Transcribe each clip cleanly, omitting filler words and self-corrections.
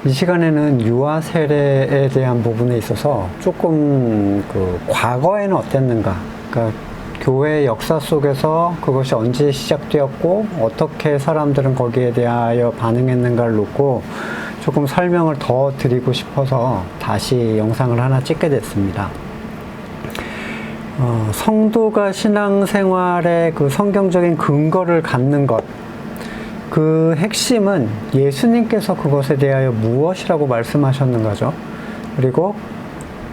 이 시간에는 유아 세례에 대한 부분에 있어서 조금 과거에는 어땠는가, 그러니까 교회 역사 속에서 그것이 언제 시작되었고 어떻게 사람들은 거기에 대하여 반응했는가를 놓고 조금 설명을 더 드리고 싶어서 다시 영상을 하나 찍게 됐습니다. 성도가 신앙생활에 그 성경적인 근거를 갖는 것, 그 핵심은 예수님께서 그것에 대하여 무엇이라고 말씀하셨는가죠. 그리고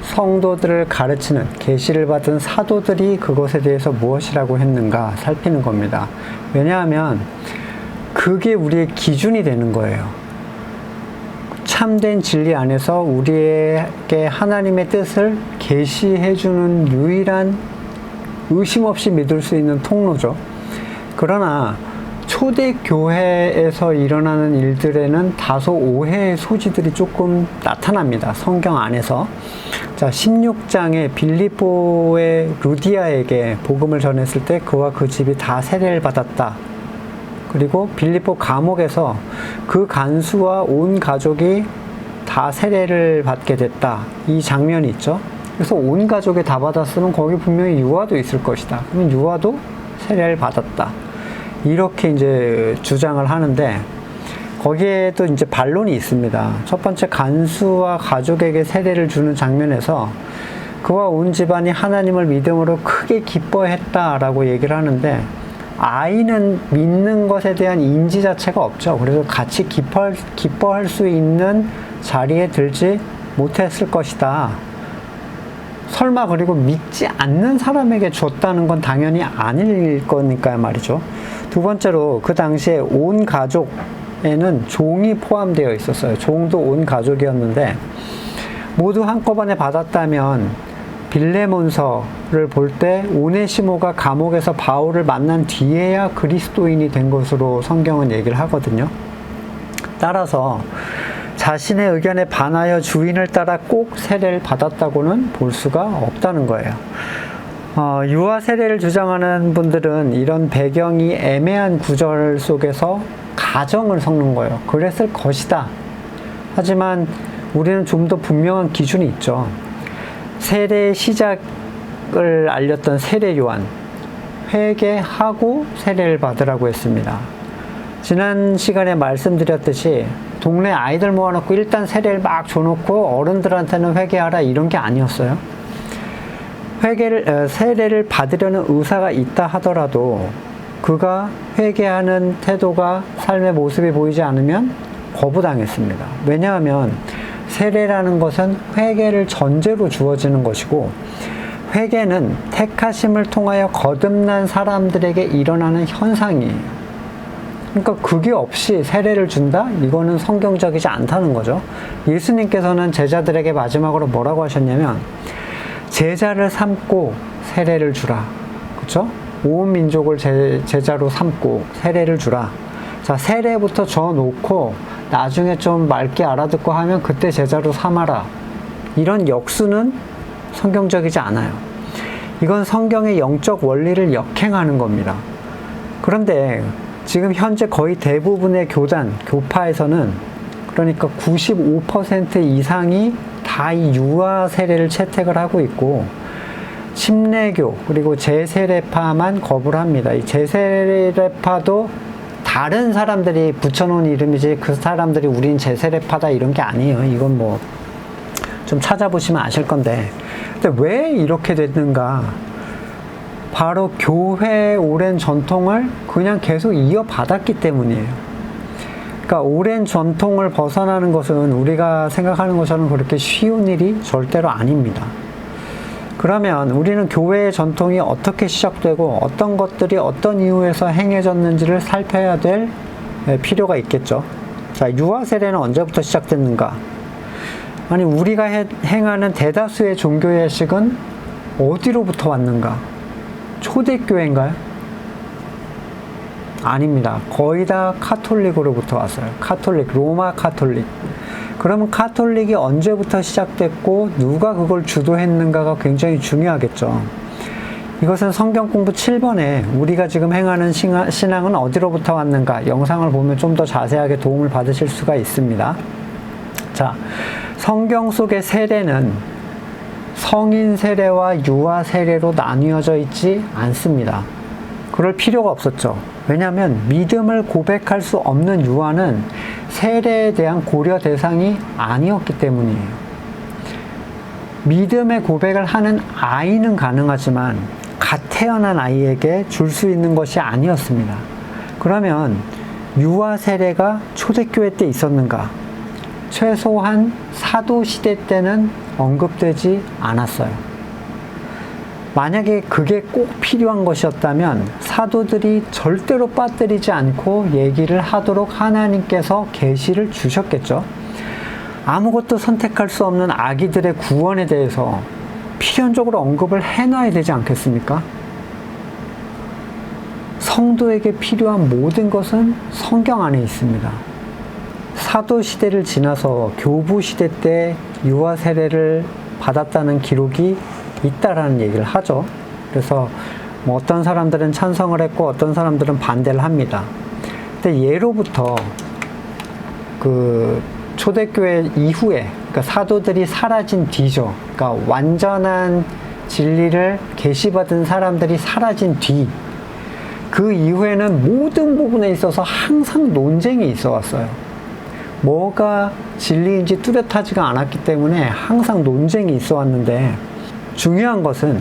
성도들을 가르치는 계시를 받은 사도들이 그것에 대해서 무엇이라고 했는가 살피는 겁니다. 왜냐하면 그게 우리의 기준이 되는 거예요. 참된 진리 안에서 우리에게 하나님의 뜻을 계시해주는 유일한 의심 없이 믿을 수 있는 통로죠. 그러나 초대교회에서 일어나는 일들에는 다소 오해의 소지들이 조금 나타납니다. 성경 안에서. 자, 16장에 빌립보의 루디아에게 복음을 전했을 때 그와 그 집이 다 세례를 받았다. 그리고 빌립보 감옥에서 그 간수와 온 가족이 다 세례를 받게 됐다. 이 장면이 있죠. 그래서 온 가족이 다 받았으면 거기 분명히 유아도 있을 것이다. 그러면 유아도 세례를 받았다. 이렇게 이제 주장을 하는데 거기에도 이제 반론이 있습니다. 첫 번째, 간수와 가족에게 세례를 주는 장면에서 그와 온 집안이 하나님을 믿음으로 크게 기뻐했다라고 얘기를 하는데 아이는 믿는 것에 대한 인지 자체가 없죠. 그래서 같이 기뻐할 수 있는 자리에 들지 못했을 것이다. 설마 그리고 믿지 않는 사람에게 줬다는 건 당연히 아닐 거니까 말이죠. 두 번째로 그 당시에 온 가족에는 종이 포함되어 있었어요. 종도 온 가족이었는데 모두 한꺼번에 받았다면 빌레몬서를 볼 때 오네시모가 감옥에서 바울을 만난 뒤에야 그리스도인이 된 것으로 성경은 얘기를 하거든요. 따라서 자신의 의견에 반하여 주인을 따라 꼭 세례를 받았다고는 볼 수가 없다는 거예요. 유아 세례를 주장하는 분들은 이런 배경이 애매한 구절 속에서 가정을 섞는 거예요. 그랬을 것이다. 하지만 우리는 좀 더 분명한 기준이 있죠. 세례의 시작을 알렸던 세례 요한, 회개하고 세례를 받으라고 했습니다. 지난 시간에 말씀드렸듯이 동네 아이들 모아놓고 일단 세례를 막 줘놓고 어른들한테는 회개하라 이런 게 아니었어요. 세례를 받으려는 의사가 있다 하더라도 그가 회개하는 태도가 삶의 모습이 보이지 않으면 거부당했습니다. 왜냐하면 세례라는 것은 회개를 전제로 주어지는 것이고 회개는 택하심을 통하여 거듭난 사람들에게 일어나는 현상이에요. 그러니까 그게 없이 세례를 준다? 이거는 성경적이지 않다는 거죠. 예수님께서는 제자들에게 마지막으로 뭐라고 하셨냐면 제자를 삼고 세례를 주라. 그렇죠? 온 민족을 제자로 삼고 세례를 주라. 자, 세례부터 줘놓고 나중에 좀 맑게 알아듣고 하면 그때 제자로 삼아라. 이런 역수는 성경적이지 않아요. 이건 성경의 영적 원리를 역행하는 겁니다. 그런데 지금 현재 거의 대부분의 교파에서는 그러니까 95% 이상이 다 이 유아 세례를 채택을 하고 있고 침례교 그리고 제세례파만 거부를 합니다. 이 제세례파도 다른 사람들이 붙여놓은 이름이지 그 사람들이 우린 제세례파다 이런 게 아니에요. 이건 뭐 좀 찾아보시면 아실 건데 근데 왜 이렇게 됐는가? 바로 교회의 오랜 전통을 그냥 계속 이어받았기 때문이에요. 그러니까 오랜 전통을 벗어나는 것은 우리가 생각하는 것처럼 그렇게 쉬운 일이 절대로 아닙니다. 그러면 우리는 교회의 전통이 어떻게 시작되고 어떤 것들이 어떤 이유에서 행해졌는지를 살펴야 될 필요가 있겠죠. 자, 유아 세례는 언제부터 시작됐는가? 아니, 우리가 행하는 대다수의 종교예식은 어디로부터 왔는가? 초대교회인가요? 아닙니다. 거의 다 카톨릭으로부터 왔어요. 로마 카톨릭. 그러면 카톨릭이 언제부터 시작됐고 누가 그걸 주도했는가가 굉장히 중요하겠죠. 이것은 성경 공부 7번에 우리가 지금 행하는 신앙은 어디로부터 왔는가 영상을 보면 좀 더 자세하게 도움을 받으실 수가 있습니다. 자, 성경 속의 세례는 성인 세례와 유아 세례로 나뉘어져 있지 않습니다. 그럴 필요가 없었죠. 왜냐하면 믿음을 고백할 수 없는 유아는 세례에 대한 고려 대상이 아니었기 때문이에요. 믿음의 고백을 하는 아이는 가능하지만 갓 태어난 아이에게 줄 수 있는 것이 아니었습니다. 그러면 유아 세례가 초대교회 때 있었는가? 최소한 사도시대 때는 언급되지 않았어요. 만약에 그게 꼭 필요한 것이었다면 사도들이 절대로 빠뜨리지 않고 얘기를 하도록 하나님께서 계시를 주셨겠죠. 아무것도 선택할 수 없는 아기들의 구원에 대해서 필연적으로 언급을 해놔야 되지 않겠습니까? 성도에게 필요한 모든 것은 성경 안에 있습니다. 사도시대를 지나서 교부시대 때 유아 세례를 받았다는 기록이 있다라는 얘기를 하죠. 그래서 뭐 어떤 사람들은 찬성을 했고 어떤 사람들은 반대를 합니다. 근데 예로부터 그 초대교회 이후에, 그러니까 사도들이 사라진 뒤죠. 그러니까 완전한 진리를 계시받은 사람들이 사라진 뒤, 그 이후에는 모든 부분에 있어서 항상 논쟁이 있어 왔어요. 뭐가 진리인지 뚜렷하지가 않았기 때문에 항상 논쟁이 있어 왔는데, 중요한 것은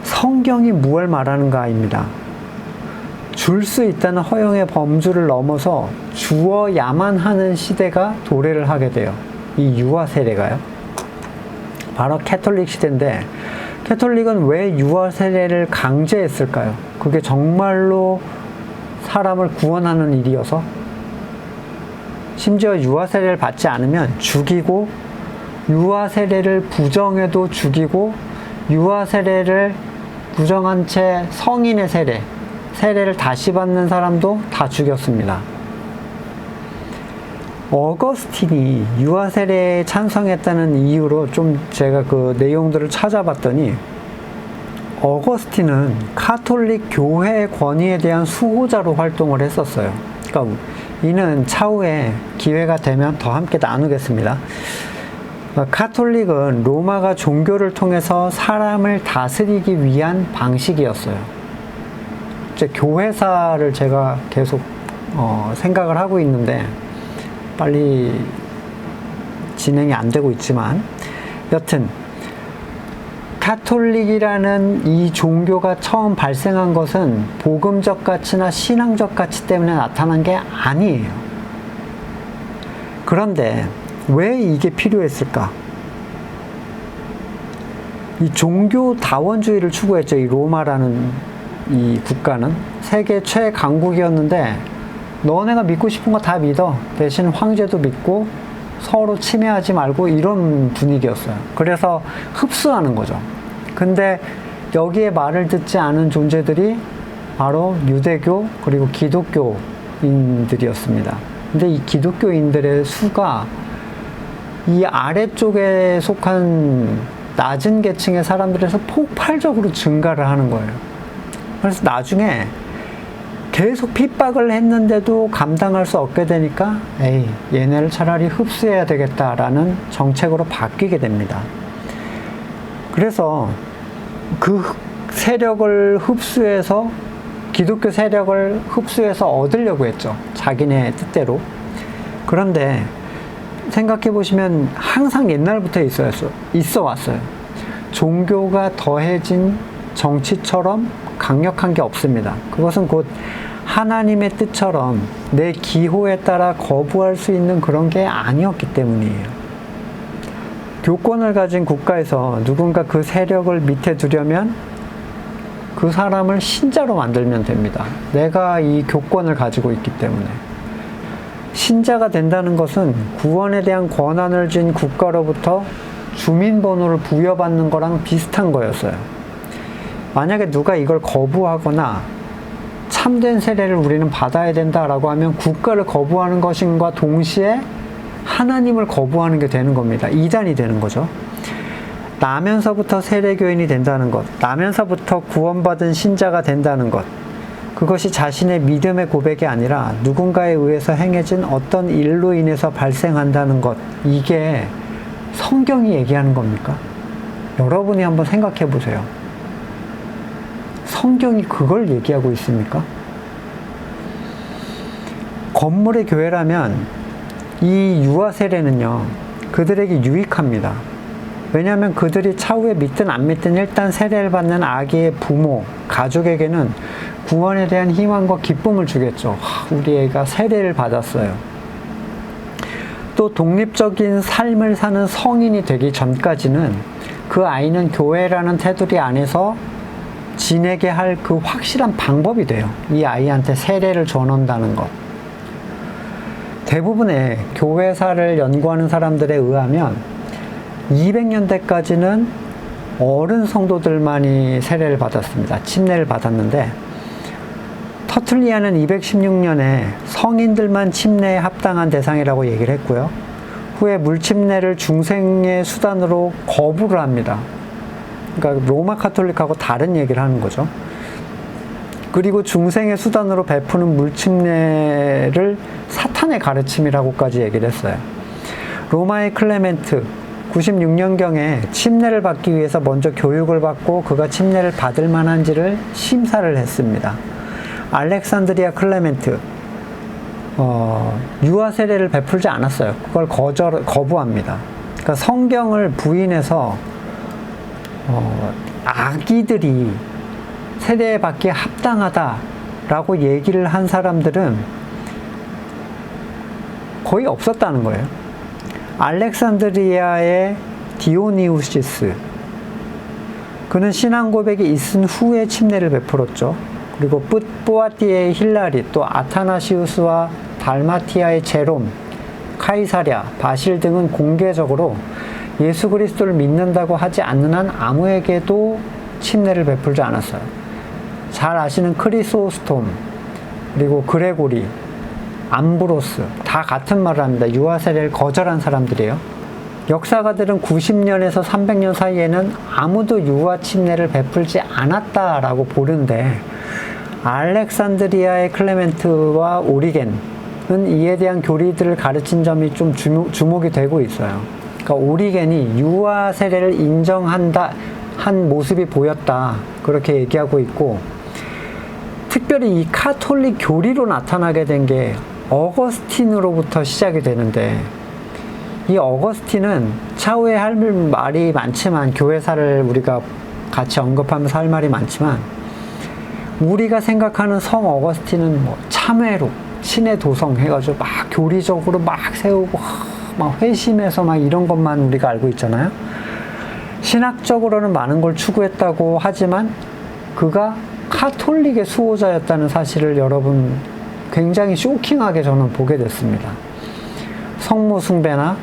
성경이 무엇을 말하는가입니다. 줄 수 있다는 허용의 범주를 넘어서 주어야만 하는 시대가 도래를 하게 돼요. 이 유아 세례가요. 바로 캐톨릭 시대인데, 캐톨릭은 왜 유아 세례를 강제했을까요? 그게 정말로 사람을 구원하는 일이어서, 심지어 유아 세례를 받지 않으면 죽이고, 유아 세례를 부정해도 죽이고, 유아 세례를 부정한 채 성인의 세례를 다시 받는 사람도 다 죽였습니다. 어거스틴이 유아 세례에 찬성했다는 이유로 좀 제가 그 내용들을 찾아봤더니, 어거스틴은 카톨릭 교회의 권위에 대한 수호자로 활동을 했었어요. 그러니까 이는 차후에 기회가 되면 더 함께 나누겠습니다. 카톨릭은 로마가 종교를 통해서 사람을 다스리기 위한 방식이었어요. 이제 교회사를 제가 계속 생각을 하고 있는데 빨리 진행이 안 되고 있지만, 여튼 카톨릭이라는 이 종교가 처음 발생한 것은 복음적 가치나 신앙적 가치 때문에 나타난 게 아니에요. 그런데 왜 이게 필요했을까? 이 종교다원주의를 추구했죠. 이 로마라는 이 국가는 세계 최강국이었는데, 너네가 믿고 싶은 거 다 믿어. 대신 황제도 믿고 서로 침해하지 말고, 이런 분위기였어요. 그래서 흡수하는 거죠. 근데 여기에 말을 듣지 않은 존재들이 바로 유대교 그리고 기독교인들이었습니다. 근데 이 기독교인들의 수가 이 아래쪽에 속한 낮은 계층의 사람들에서 폭발적으로 증가를 하는 거예요. 그래서 나중에 계속 핍박을 했는데도 감당할 수 없게 되니까, 얘네를 차라리 흡수해야 되겠다라는 정책으로 바뀌게 됩니다. 그래서 그 세력을 흡수해서, 기독교 세력을 흡수해서 얻으려고 했죠. 자기네 뜻대로. 그런데 생각해 보시면 항상 옛날부터 있어 왔어요. 종교가 더해진 정치처럼 강력한 게 없습니다. 그것은 곧 하나님의 뜻처럼 내 기호에 따라 거부할 수 있는 그런 게 아니었기 때문이에요. 교권을 가진 국가에서 누군가 그 세력을 밑에 두려면 그 사람을 신자로 만들면 됩니다. 내가 이 교권을 가지고 있기 때문에. 신자가 된다는 것은 구원에 대한 권한을 쥔 국가로부터 주민번호를 부여받는 거랑 비슷한 거였어요. 만약에 누가 이걸 거부하거나 참된 세례를 우리는 받아야 된다라고 하면 국가를 거부하는 것인과 동시에 하나님을 거부하는 게 되는 겁니다. 이단이 되는 거죠. 나면서부터 세례교인이 된다는 것, 나면서부터 구원받은 신자가 된다는 것, 그것이 자신의 믿음의 고백이 아니라 누군가에 의해서 행해진 어떤 일로 인해서 발생한다는 것, 이게 성경이 얘기하는 겁니까? 여러분이 한번 생각해 보세요. 성경이 그걸 얘기하고 있습니까? 건물의 교회라면 이 유아 세례는요, 그들에게 유익합니다. 왜냐하면 그들이 차후에 믿든 안 믿든 일단 세례를 받는 아기의 부모, 가족에게는 구원에 대한 희망과 기쁨을 주겠죠. 우리 애가 세례를 받았어요. 또 독립적인 삶을 사는 성인이 되기 전까지는 그 아이는 교회라는 테두리 안에서 지내게 할 그 확실한 방법이 돼요. 이 아이한테 세례를 줘놓는다는 것. 대부분의 교회사를 연구하는 사람들에 의하면 200년대까지는 어른 성도들만이 세례를 받았습니다. 침례를 받았는데, 터틀리안은 216년에 성인들만 침례에 합당한 대상이라고 얘기를 했고요. 후에 물침례를 중생의 수단으로 거부를 합니다. 그러니까 로마 카톨릭하고 다른 얘기를 하는 거죠. 그리고 중생의 수단으로 베푸는 물침례를 사탄의 가르침이라고까지 얘기를 했어요. 로마의 클레멘트 96년경에 침례를 받기 위해서 먼저 교육을 받고 그가 침례를 받을 만한지를 심사를 했습니다. 알렉산드리아 클레멘트 유아 세례를 베풀지 않았어요. 그걸 거부합니다. 그러니까 성경을 부인해서 아기들이 세례 받기에 합당하다라고 얘기를 한 사람들은 거의 없었다는 거예요. 알렉산드리아의 디오니우시스, 그는 신앙 고백이 있은 후에 침례를 베풀었죠. 그리고 뿌아티의 힐라리, 또 아타나시우스와 달마티아의 제롬, 카이사랴, 바실 등은 공개적으로 예수 그리스도를 믿는다고 하지 않는 한 아무에게도 침례를 베풀지 않았어요. 잘 아시는 크리소스톰, 그리고 그레고리, 암브로스, 다 같은 말을 합니다. 유아 세례를 거절한 사람들이에요. 역사가들은 90년에서 300년 사이에는 아무도 유아 침례를 베풀지 않았다라고 보는데, 알렉산드리아의 클레멘트와 오리겐은 이에 대한 교리들을 가르친 점이 좀 주목이 되고 있어요. 그러니까 오리겐이 유아 세례를 인정한다 한 모습이 보였다, 그렇게 얘기하고 있고, 특별히 이 카톨릭 교리로 나타나게 된 게 어거스틴으로부터 시작이 되는데, 이 어거스틴은 차후에 할 말이 많지만, 교회사를 우리가 같이 언급하면서 할 말이 많지만, 우리가 생각하는 성 어거스틴은 뭐 참회로 신의 도성 해가지고 막 교리적으로 막 세우고 막 회심해서 막 이런 것만 우리가 알고 있잖아요. 신학적으로는 많은 걸 추구했다고 하지만 그가 카톨릭의 수호자였다는 사실을 여러분 굉장히 쇼킹하게 저는 보게 됐습니다. 성모 숭배나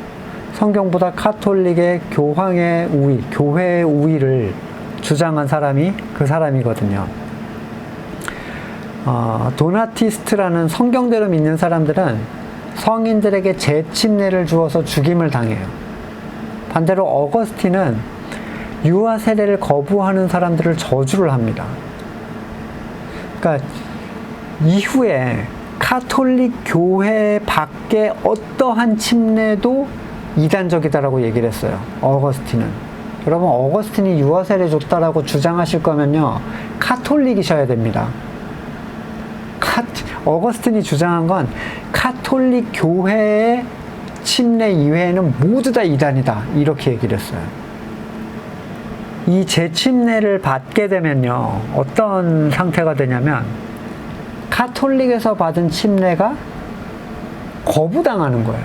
성경보다 카톨릭의 교황의 우위, 교회의 우위를 주장한 사람이 그 사람이거든요. 도나티스트라는 성경대로 믿는 사람들은 성인들에게 재침례를 주어서 죽임을 당해요. 반대로 어거스틴은 유아 세례를 거부하는 사람들을 저주를 합니다. 그러니까 이후에 카톨릭 교회 밖에 어떠한 침례도 이단적이다라고 얘기를 했어요. 어거스틴은. 여러분, 어거스틴이 유아 세례 줬다라고 주장하실 거면요, 카톨릭이셔야 됩니다. 어거스틴이 주장한 건 카톨릭 교회의 침례 이외에는 모두 다 이단이다, 이렇게 얘기를 했어요. 이 재침례를 받게 되면요, 어떤 상태가 되냐면 카톨릭에서 받은 침례가 거부당하는 거예요.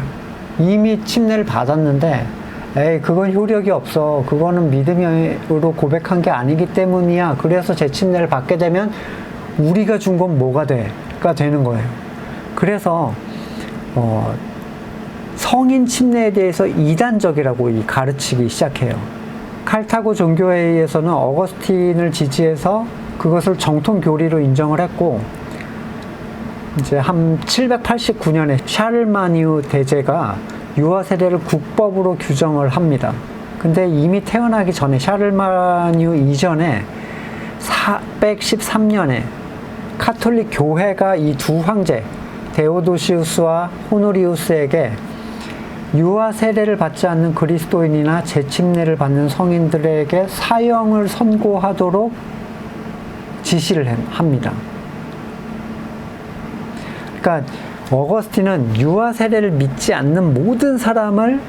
이미 침례를 받았는데, 에이, 그건 효력이 없어, 그거는 믿음으로 고백한 게 아니기 때문이야, 그래서 재침례를 받게 되면 우리가 준 건 뭐가 돼? 가 되는 거예요. 그래서 성인 침례에 대해서 이단적이라고 가르치기 시작해요. 칼타고 종교회의에서는 어거스틴을 지지해서 그것을 정통 교리로 인정을 했고, 이제 한 789년에 샤를마니우 대제가 유아 세례를 국법으로 규정을 합니다. 근데 이미 태어나기 전에, 샤를마니우 이전에 413년에 카톨릭 교회가 이 두 황제 데오도시우스와 호노리우스에게 유아 세례를 받지 않는 그리스도인이나 재침례를 받는 성인들에게 사형을 선고하도록 지시를 합니다. 그러니까 어거스틴은 유아 세례를 믿지 않는 모든 사람을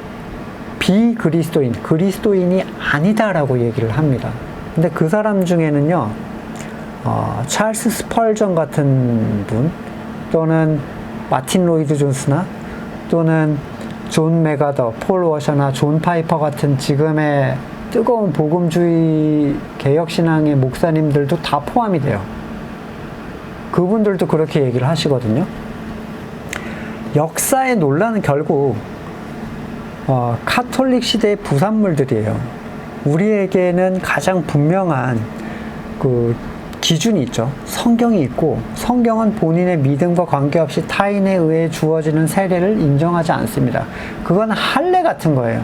비그리스도인, 그리스도인이 아니다라고 얘기를 합니다. 근데 그 사람 중에는요, 찰스 스펄전 같은 분, 또는 마틴 로이드 존스나, 또는 존 메가더, 폴 워셔나 존 파이퍼 같은 지금의 뜨거운 복음주의 개혁신앙의 목사님들도 다 포함이 돼요. 그분들도 그렇게 얘기를 하시거든요. 역사의 논란은 결국 카톨릭 시대의 부산물들이에요. 우리에게는 가장 분명한 그 기준이 있죠. 성경이 있고, 성경은 본인의 믿음과 관계없이 타인에 의해 주어지는 세례를 인정하지 않습니다. 그건 할례 같은 거예요.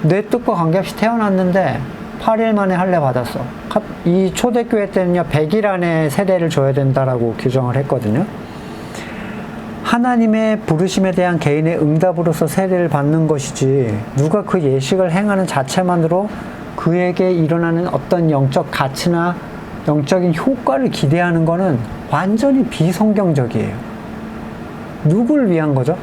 내 뜻과 관계없이 태어났는데 8일 만에 할례 받았어. 이 초대교회 때는요, 100일 안에 세례를 줘야 된다라고 규정을 했거든요. 하나님의 부르심에 대한 개인의 응답으로서 세례를 받는 것이지, 누가 그 예식을 행하는 자체만으로 그에게 일어나는 어떤 영적 가치나 영적인 효과를 기대하는 것은 완전히 비성경적이에요. 누굴 위한 거죠?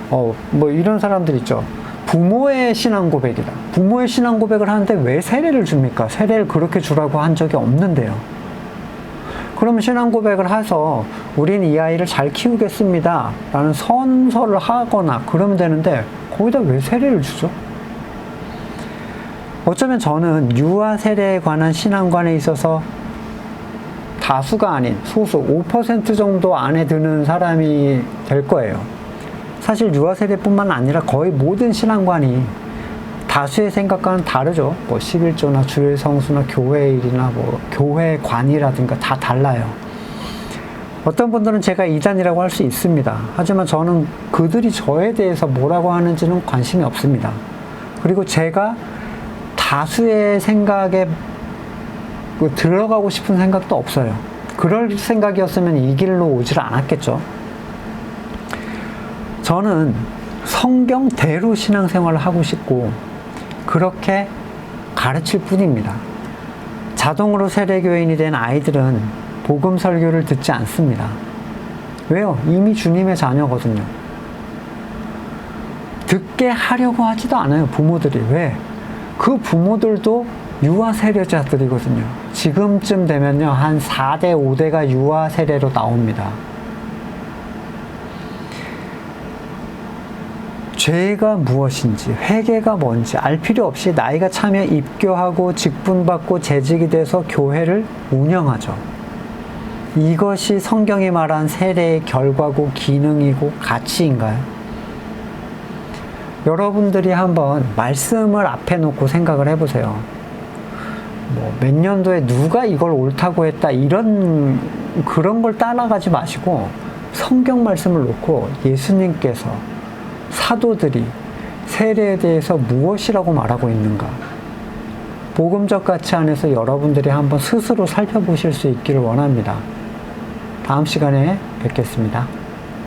뭐 이런 사람들 있죠. 부모의 신앙 고백이다. 부모의 신앙 고백을 하는데 왜 세례를 줍니까? 세례를 그렇게 주라고 한 적이 없는데요. 그러면 신앙 고백을 해서 우린 이 아이를 잘 키우겠습니다 라는 선서를 하거나 그러면 되는데 거기다 왜 세례를 주죠? 어쩌면 저는 유아 세례에 관한 신앙관에 있어서 다수가 아닌 소수 5% 정도 안에 드는 사람이 될 거예요. 사실 유아 세례뿐만 아니라 거의 모든 신앙관이 다수의 생각과는 다르죠. 뭐 11조나 주일 성수나 교회일이나 뭐 교회관이라든가 다 달라요. 어떤 분들은 제가 이단이라고 할 수 있습니다. 하지만 저는 그들이 저에 대해서 뭐라고 하는지는 관심이 없습니다. 그리고 제가 다수의 생각에 들어가고 싶은 생각도 없어요. 그럴 생각이었으면 이 길로 오질 않았겠죠. 저는 성경대로 신앙생활을 하고 싶고 그렇게 가르칠 뿐입니다. 자동으로 세례교인이 된 아이들은 복음 설교를 듣지 않습니다. 왜요? 이미 주님의 자녀거든요. 듣게 하려고 하지도 않아요, 부모들이. 왜? 그 부모들도 유아 세례자들이거든요. 지금쯤 되면요, 한 4대, 5대가 유아 세례로 나옵니다. 죄가 무엇인지, 회개가 뭔지 알 필요 없이 나이가 차면 입교하고 직분받고 재직이 돼서 교회를 운영하죠. 이것이 성경이 말한 세례의 결과고 기능이고 가치인가요? 여러분들이 한번 말씀을 앞에 놓고 생각을 해보세요. 뭐 몇 년도에 누가 이걸 옳다고 했다 그런 걸 따라가지 마시고 성경 말씀을 놓고 예수님께서 사도들이 세례에 대해서 무엇이라고 말하고 있는가, 복음적 가치 안에서 여러분들이 한번 스스로 살펴보실 수 있기를 원합니다. 다음 시간에 뵙겠습니다.